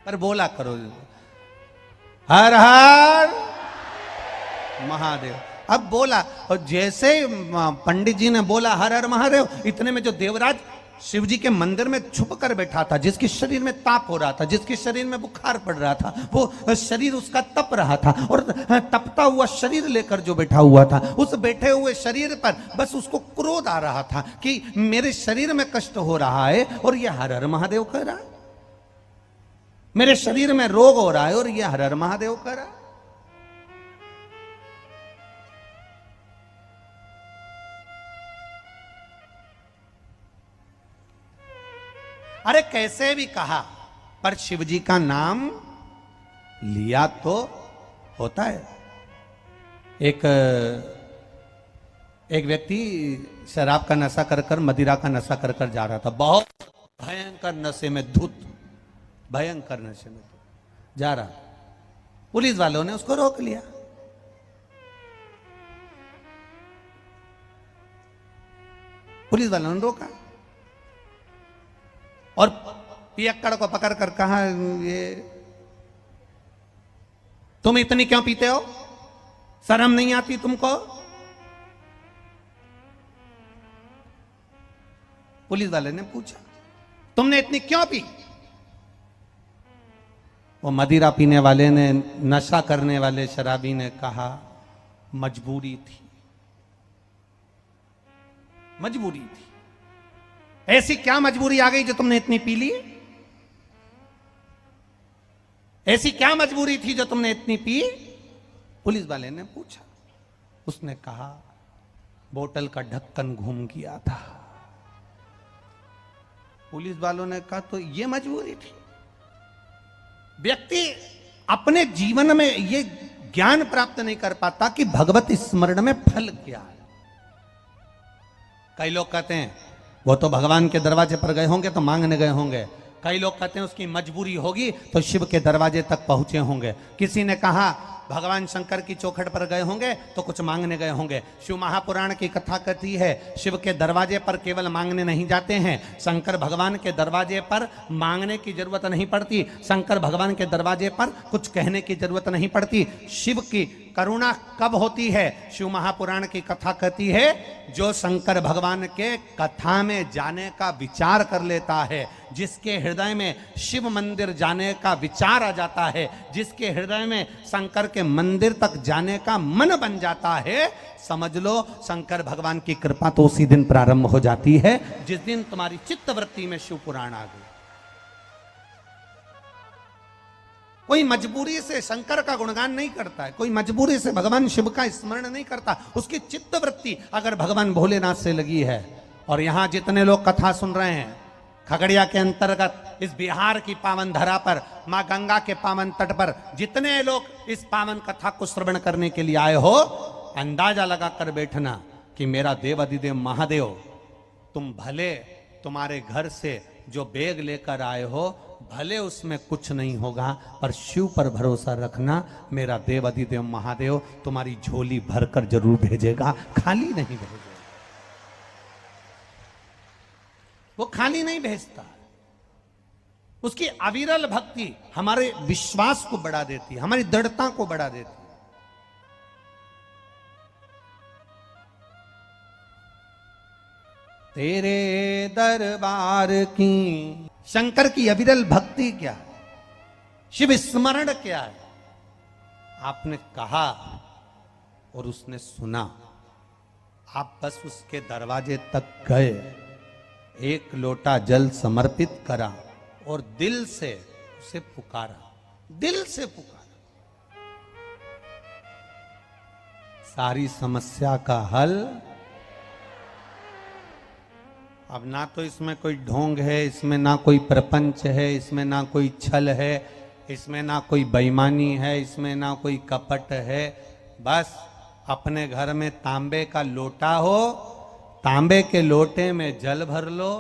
पर बोला करो हर हर महादेव। अब बोला और जैसे पंडित जी ने बोला हर हर महादेव, इतने में जो देवराज शिव जी के मंदिर में छुप कर बैठा था, जिसके शरीर में ताप हो रहा था, जिसके शरीर में बुखार पड़ रहा था, वो शरीर उसका तप रहा था और तपता हुआ शरीर लेकर जो बैठा हुआ था, उस बैठे हुए शरीर पर बस उसको क्रोध आ रहा था कि मेरे शरीर में कष्ट हो रहा है और ये हर हर महादेव कह रहा है, मेरे शरीर में रोग हो रहा है और ये हर हर महादेव कह रहा है। अरे कैसे भी कहा पर शिव जी का नाम लिया तो होता है। एक व्यक्ति शराब का नशा कर कर, मदिरा का नशा कर कर जा रहा था, बहुत भयंकर नशे में धुत, भयंकर नशे में धुत जा रहा। पुलिस वालों ने उसको रोक लिया। पुलिस वालों ने रोका और पियक्कड़ को पकड़ कर कहा, ये तुम इतनी क्यों पीते हो, शर्म नहीं आती तुमको? पुलिस वाले ने पूछा तुमने इतनी क्यों पी? वो मदिरा पीने वाले ने, नशा करने वाले शराबी ने कहा मजबूरी थी, मजबूरी थी। ऐसी क्या मजबूरी आ गई जो तुमने इतनी पी ली? ऐसी क्या मजबूरी थी जो तुमने इतनी पी? पुलिस वाले ने पूछा। उसने कहा बोतल का ढक्कन घूम गया था। पुलिस वालों ने कहा तो ये मजबूरी थी। व्यक्ति अपने जीवन में ये ज्ञान प्राप्त नहीं कर पाता कि भगवत स्मरण में फल क्या है। कई लोग कहते हैं वो तो भगवान के दरवाजे पर गए होंगे तो मांगने गए होंगे। कई लोग कहते हैं उसकी मजबूरी होगी तो शिव के दरवाजे तक पहुंचे होंगे। किसी ने कहा भगवान शंकर की चौखट पर गए होंगे तो कुछ मांगने गए होंगे। शिव महापुराण की कथा कहती है शिव के दरवाजे पर केवल मांगने नहीं जाते हैं, शंकर भगवान के दरवाजे पर मांगने की जरूरत नहीं पड़ती, शंकर भगवान के दरवाजे पर कुछ कहने की जरूरत नहीं पड़ती। शिव की करुणा कब होती है? शिव महापुराण की कथा कहती है जो शंकर भगवान के कथा में जाने का विचार कर लेता है, जिसके हृदय में शिव मंदिर जाने का विचार आ जाता है, जिसके हृदय में शंकर के मंदिर तक जाने का मन बन जाता है, समझ लो शंकर भगवान की कृपा तो उसी दिन प्रारंभ हो जाती है जिस दिन तुम्हारी चित्तवृत्ति में शिव पुराण आ गई। कोई मजबूरी से शंकर का गुणगान नहीं करता है, कोई मजबूरी से भगवान शिव का स्मरण नहीं करता। उसकी चित्तवृत्ति अगर भगवान भोलेनाथ से लगी है। और यहां जितने लोग कथा सुन रहे हैं, खगड़िया के अंतर्गत इस बिहार की पावन धरा पर, मां गंगा के पावन तट पर जितने लोग इस पावन कथा को श्रवण करने के लिए आए हो, अंदाजा लगा कर बैठना कि मेरा देव अधिदेव महादेव, तुम भले तुम्हारे घर से जो बैग लेकर आए हो भले उसमें कुछ नहीं होगा, पर शिव पर भरोसा रखना, मेरा देव अधिदेव महादेव तुम्हारी झोली भरकर जरूर भेजेगा, खाली नहीं भेजेगा। वो खाली नहीं भेजता। उसकी अविरल भक्ति हमारे विश्वास को बढ़ा देती है, हमारी दृढ़ता को बढ़ा देती है। तेरे दरबार की शंकर की अविरल भक्ति क्या है, शिव स्मरण क्या है? आपने कहा और उसने सुना, आप बस उसके दरवाजे तक गए, एक लोटा जल समर्पित करा और दिल से उसे पुकारा, दिल से पुकारा, सारी समस्या का हल। अब ना तो इसमें कोई ढोंग है, इसमें ना कोई प्रपंच है, इसमें ना कोई छल है, इसमें ना कोई बेईमानी है, इसमें ना कोई कपट है। बस अपने घर में तांबे का लोटा हो, तांबे के लोटे में जल भर लो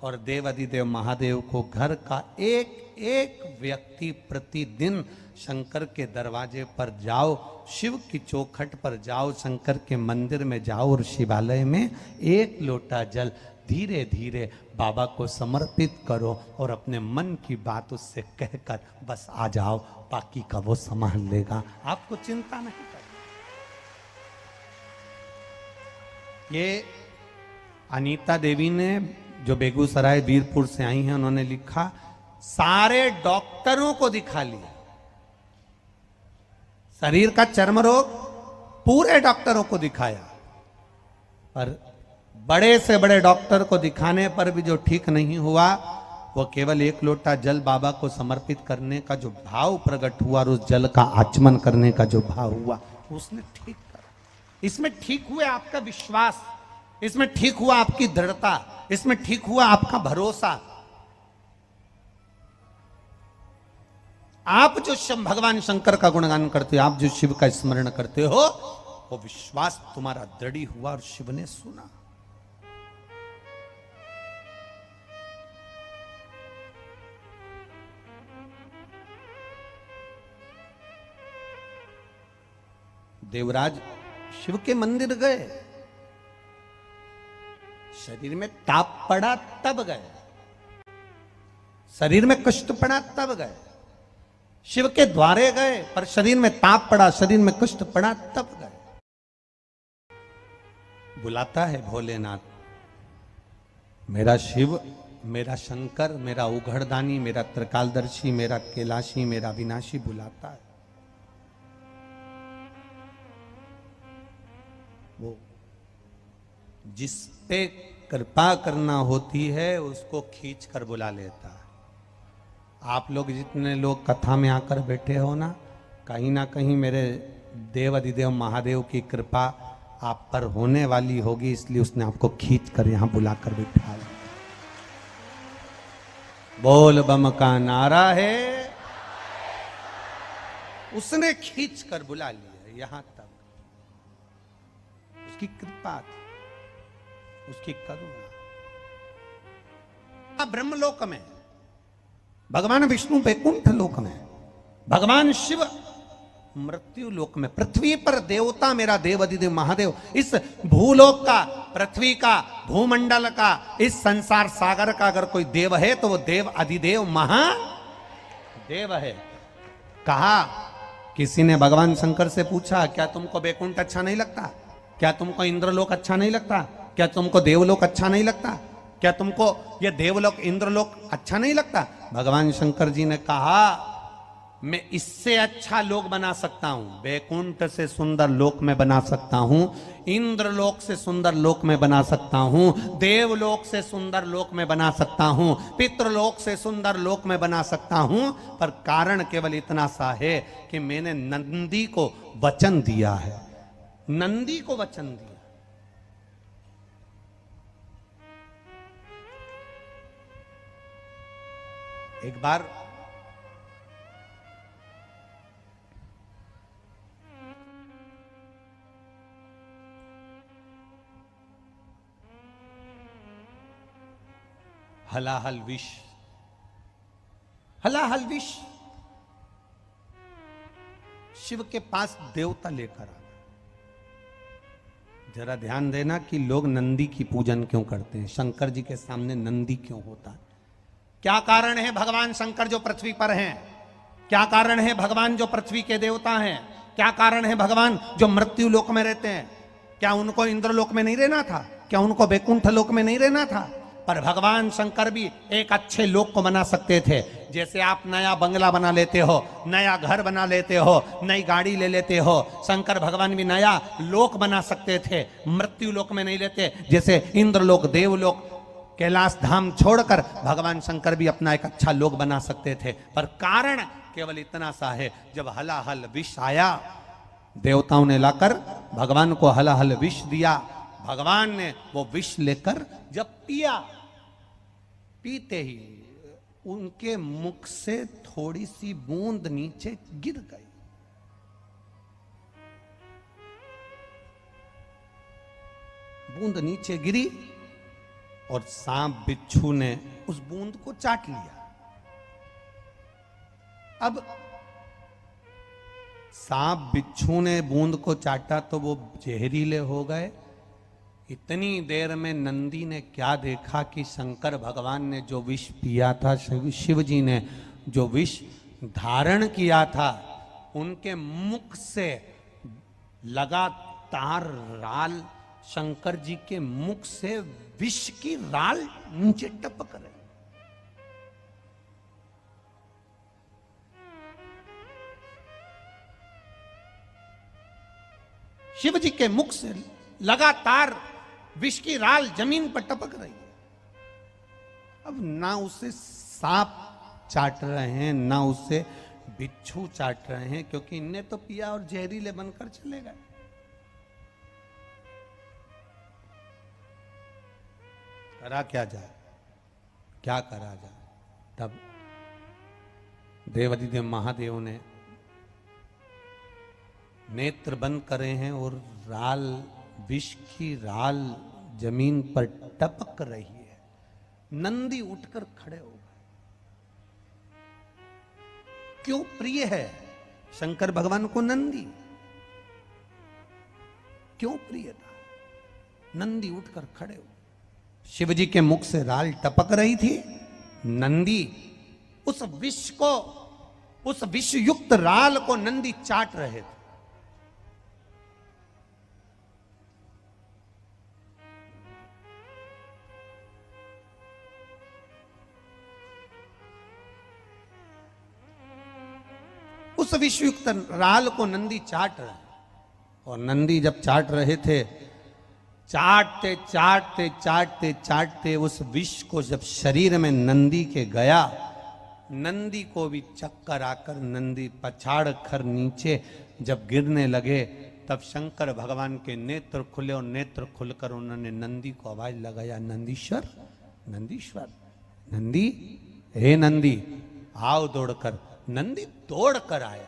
और देव अधिदेव महादेव को घर का एक एक व्यक्ति प्रतिदिन शंकर के दरवाजे पर जाओ, शिव की चौखट पर जाओ, शंकर के मंदिर में जाओ और शिवालय में एक लोटा जल धीरे धीरे बाबा को समर्पित करो और अपने मन की बात उससे कहकर बस आ जाओ, बाकी का वो संभाल लेगा, आपको चिंता नहीं करनी। ये अनीता देवी ने जो बेगूसराय वीरपुर से आई हैं, उन्होंने लिखा सारे डॉक्टरों को दिखा लिया, शरीर का चर्म रोग पूरे डॉक्टरों को दिखाया, पर बड़े से बड़े डॉक्टर को दिखाने पर भी जो ठीक नहीं हुआ, वो केवल एक लोटा जल बाबा को समर्पित करने का जो भाव प्रकट हुआ और उस जल का आचमन करने का जो भाव हुआ, उसने ठीक करा। इसमें ठीक हुआ आपका विश्वास, इसमें ठीक हुआ आपकी दृढ़ता, इसमें ठीक हुआ आपका भरोसा। आप जो भगवान शंकर का गुणगान करते हो, आप जो शिव का स्मरण करते हो, वो विश्वास तुम्हारा दृढ़ हुआ और शिव ने सुना। देवराज शिव के मंदिर गए, शरीर में ताप पड़ा तब गए, शरीर में कष्ट पड़ा तब गए, शिव के द्वारे गए पर शरीर में ताप पड़ा, शरीर में कष्ट पड़ा तब गए। बुलाता है भोलेनाथ, मेरा शिव, मेरा शंकर, मेरा उघड़दानी, मेरा त्रिकालदर्शी, मेरा कैलाशी, मेरा विनाशी बुलाता है। वो जिस पे कृपा करना होती है उसको खींच कर बुला लेता है। आप लोग जितने लोग कथा में आकर बैठे हो ना कहीं मेरे देव अधिदेव महादेव की कृपा आप पर होने वाली होगी, इसलिए उसने आपको खींच कर यहां बुलाकर बिठा लिया। बोल बम का नारा है, उसने खींच कर बुला लिया यहां तक। उसकी कृपा थी, उसकी करुणा। ब्रह्मलोक में भगवान विष्णु वैकुंठ लोक में, भगवान शिव मृत्यु लोक में, पृथ्वी पर देवता मेरा देव अधिदेव महादेव, इस भूलोक का, पृथ्वी का, भूमंडल का, इस संसार सागर का अगर कोई देव है तो वो देव अधिदेव महादेव है। कहा किसी ने भगवान शंकर से पूछा, क्या तुमको वैकुंठ अच्छा नहीं लगता? क्या तुमको इंद्रलोक अच्छा नहीं लगता? क्या तुमको देवलोक अच्छा नहीं लगता? क्या तुमको ये देवलोक इंद्रलोक अच्छा नहीं लगता? भगवान शंकर जी ने कहा मैं इससे अच्छा लोक बना सकता हूं, वैकुंठ से सुंदर लोक में बना सकता हूं, इंद्रलोक से सुंदर लोक में बना सकता हूं, देवलोक से सुंदर लोक में बना सकता हूं, पितृलोक से सुंदर लोक में बना सकता हूं, पर कारण केवल इतना सा है कि मैंने नंदी को वचन दिया है, नंदी को वचन दिया। एक बार हलाहल विष, हलाहल विष शिव के पास देवता लेकर आ। जरा ध्यान देना कि लोग नंदी की पूजन क्यों करते हैं, शंकर जी के सामने नंदी क्यों होता है, क्या कारण है? भगवान शंकर जो पृथ्वी पर हैं, क्या कारण है? भगवान जो पृथ्वी के देवता हैं, क्या कारण है? भगवान जो मृत्यु लोक में रहते हैं, क्या उनको इंद्रलोक में नहीं रहना था? क्या उनको वैकुंठ लोक में नहीं रहना था? पर भगवान शंकर भी एक अच्छे लोक को बना सकते थे। जैसे आप नया बंगला बना लेते हो, नया घर बना लेते हो, नई गाड़ी ले लेते हो, शंकर भगवान भी नया लोक बना सकते थे, मृत्यु लोक में नहीं लेते। जैसे इंद्रलोक, देवलोक, कैलाश धाम छोड़कर भगवान शंकर भी अपना एक अच्छा लोक बना सकते थे, पर कारण केवल इतना सा है, जब हलाहल विष आया, देवताओं ने लाकर भगवान को हलाहल विष दिया, भगवान ने वो विष लेकर जब पिया, पीते ही उनके मुख से थोड़ी सी बूंद नीचे गिर गई। बूंद नीचे गिरी और सांप बिच्छू ने उस बूंद को चाट लिया। अब सांप बिच्छू ने बूंद को चाटा तो वो जहरीले हो गए। इतनी देर में नंदी ने क्या देखा कि शंकर भगवान ने जो विष पिया था, शिव जी ने जो विष धारण किया था, उनके मुख से लगातार राल, शंकर जी के मुख से विष की राल नीचे टपक रही। शिव जी के मुख से लगातार विष की राल जमीन पर टपक रही है। अब ना उसे सांप चाट रहे हैं, ना उसे बिच्छू चाट रहे हैं, क्योंकि इनने तो पिया और जहरीले बनकर चले गए। करा क्या जाए, क्या करा जाए? तब देवाधिदेव महादेव ने नेत्र बंद करे हैं और राल, विष की राल जमीन पर टपक रही है। नंदी उठकर खड़े हो गए। क्यों प्रिय है शंकर भगवान को नंदी? क्यों प्रिय था? नंदी उठकर खड़े हो। शिव जी के मुख से राल टपक रही थी। नंदी उस विष को, उस विष युक्त राल को नंदी चाट रहे थे। उस विषयुक्त राल को नंदी चाट रहे, और नंदी जब चाट रहे थे, चाटते चाटते चाटते चाटते उस विष को जब शरीर में नंदी के गया, नंदी को भी चक्कर आकर नंदी पछाड़ कर नीचे जब गिरने लगे, तब शंकर भगवान के नेत्र खुले और नेत्र खुलकर उन्होंने नंदी को आवाज लगाया, नंदीश्वर, नंदीश्वर, नंदी, हे नंदी आओ दौड़कर। नंदी दौड़कर आया।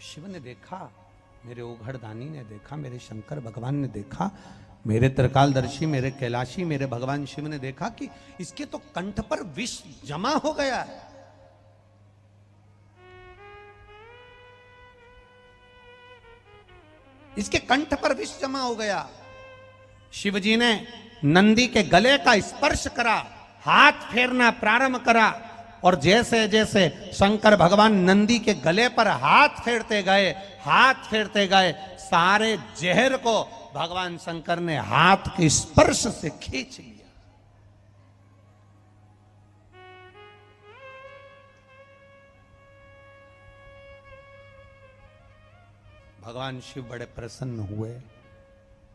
शिव ने देखा, मेरे ओघड़दानी ने देखा, मेरे शंकर भगवान ने देखा, मेरे त्रिकालदर्शी, मेरे कैलाशी, मेरे भगवान शिव ने देखा कि इसके तो कंठ पर विष जमा हो गया है। इसके कंठ पर विष जमा हो गया। शिव जी ने नंदी के गले का स्पर्श करा, हाथ फेरना प्रारंभ करा, और जैसे जैसे शंकर भगवान नंदी के गले पर हाथ फेरते गए, हाथ फेरते गए, सारे जहर को भगवान शंकर ने हाथ के स्पर्श से खींच लिया। भगवान शिव बड़े प्रसन्न हुए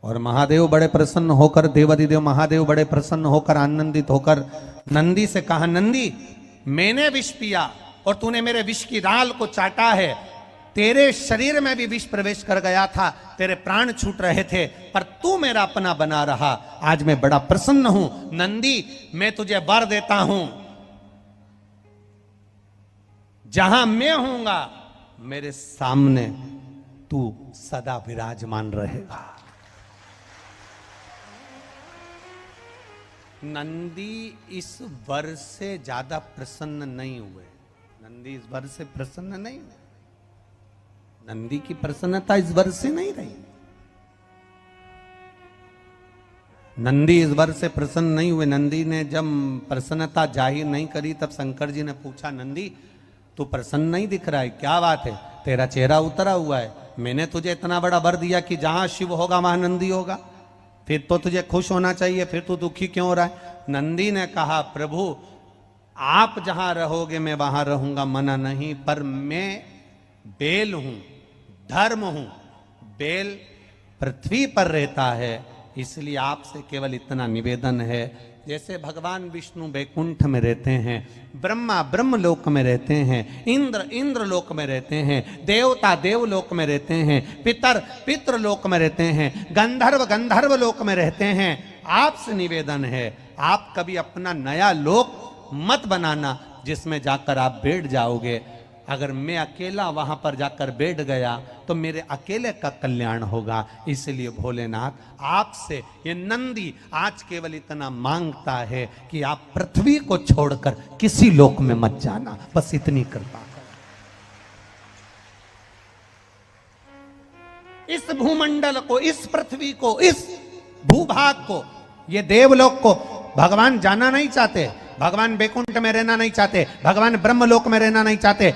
और महादेव बड़े प्रसन्न होकर, देवाधिदेव महादेव बड़े प्रसन्न होकर, आनंदित होकर नंदी से कहा, नंदी मैंने विष पिया और तूने मेरे विष की राल को चाटा है। तेरे शरीर में भी विष प्रवेश कर गया था, तेरे प्राण छूट रहे थे, पर तू मेरा अपना बना रहा। आज मैं बड़ा प्रसन्न हूं। नंदी, मैं तुझे वर देता हूं, जहां मैं होऊंगा मेरे सामने तू सदा विराजमान रहेगा। नंदी इस वर से ज्यादा प्रसन्न नहीं हुए। नंदी इस वर से प्रसन्न नहीं हुए। नंदी की प्रसन्नता इस वर से नहीं रही। नंदी इस वर से प्रसन्न नहीं हुए। नंदी ने जब प्रसन्नता जाहिर नहीं करी, तब शंकर जी ने पूछा, नंदी तू प्रसन्न नहीं दिख रहा है, क्या बात है? तेरा चेहरा उतरा हुआ है। मैंने तुझे इतना बड़ा वर दिया कि जहां शिव होगा वहां नंदी होगा, फिर तो तुझे खुश होना चाहिए, फिर तू दुखी क्यों हो रहा है? नंदी ने कहा, प्रभु आप जहां रहोगे मैं वहां रहूंगा, मना नहीं, पर मैं बेल हूं, धर्म हूं। बेल पृथ्वी पर रहता है, इसलिए आपसे केवल इतना निवेदन है, जैसे भगवान विष्णु वैकुंठ में रहते हैं, ब्रह्मा ब्रह्मलोक में रहते हैं, इंद्र इंद्रलोक में रहते हैं, देवता देवलोक में रहते हैं, पितर पितृलोक में रहते हैं, गंधर्व गंधर्व लोक में रहते हैं। आपसे निवेदन है, आप कभी अपना नया लोक मत बनाना जिसमें जाकर आप बैठ जाओगे। अगर मैं अकेला वहां पर जाकर बैठ गया तो मेरे अकेले का कल्याण होगा। इसलिए भोलेनाथ आपसे ये नंदी आज केवल इतना मांगता है कि आप पृथ्वी को छोड़कर किसी लोक में मत जाना, बस इतनी कृपा कर। इस भूमंडल को, इस पृथ्वी को, इस भूभाग को, ये देवलोक को भगवान जाना नहीं चाहते, भगवान बैकुंठ में रहना नहीं चाहते, भगवान ब्रह्मलोक में रहना नहीं चाहते।